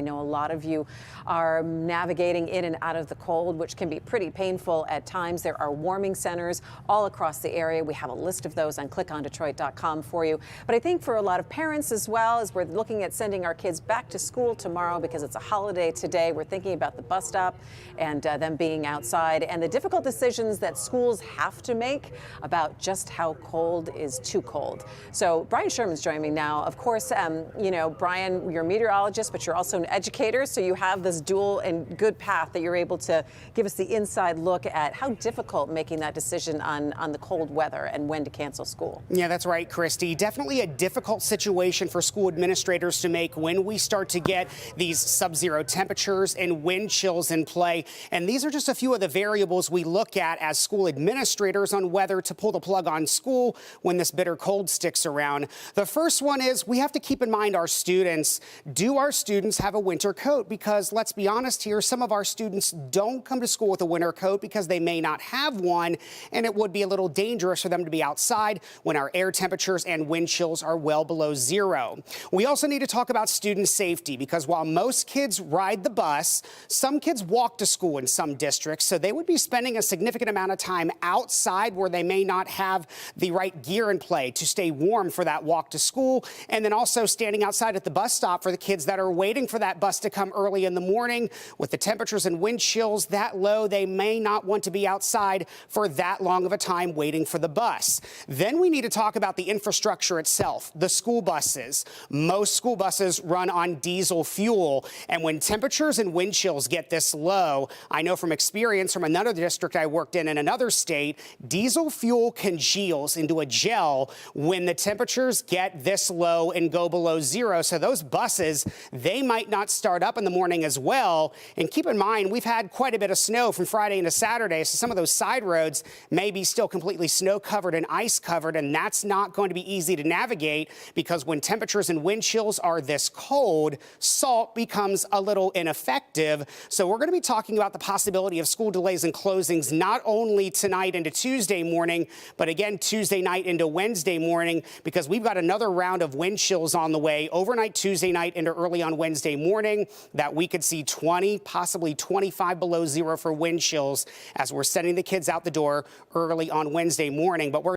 know a lot of you are navigating in and out of the cold, which can be pretty painful at times. There are warming centers all across the area. We have a list of those on clickondetroit.com for you. But I think for a lot of parents as well, as we're looking at sending our kids back to school tomorrow because it's a holiday today, we're thinking about the bus stop and them being outside and the difficult decisions that schools have to make about just how cold is too cold. So Brian Sherman's joining me now. Of course, you know, Brian, you're a meteorologist, but you're also an educator. So you have this dual and good path that you're able to give us the inside look at how difficult making that decision on the cold weather and when to cancel school. Yeah, that's right, Christy. Definitely a difficult situation for school administrators to make when we start to get these sub-zero temperatures and wind chills in play. And these are just a few of the variables we look at as school administrators on whether to pull the plug on school when this bitter cold sticks around. The first one is we have to keep in mind our students. Do our students have a winter coat? Because let's be honest here, some of our students don't come to school with a winter coat because they may not have one, and it would be a little dangerous for them to be outside when our air temperatures and wind chills are well below zero. We also need to talk about student safety because while most kids ride the bus, some kids walk to school in some districts, so they would be spending a significant amount of time outside where they may not have the right gear in play to stay warm for that walk to school, and then also standing outside at the bus stop for the kids that are waiting for that bus to come early in the morning. With the temperatures and wind chills that low, they may not want to be outside for that long of a time waiting for the bus. Then we need to talk about the infrastructure itself, the school buses. Most school buses run on diesel fuel, and when temperatures and wind chills get this low, I know from experience from another district I worked in another state, diesel fuel congeals into a gel when the temperatures get this low and go below zero. So those buses, they might not start up in the morning as well. And keep in mind, we've had quite a bit of snow from Friday into Saturday, so some of those side roads may be still completely snow covered and ice covered, and that's not going to be easy to navigate because when temperatures and wind chills are this cold, salt becomes a little ineffective. So we're going to be talking about the possibility of school delays and closings not only tonight into Tuesday morning, but again Tuesday night into Wednesday morning, because we've got another round of wind chills on the way overnight Tuesday night into early on Wednesday morning that we could see 20, possibly 25 below zero for wind chills as we're sending the kids out the door early on Wednesday morning. But we're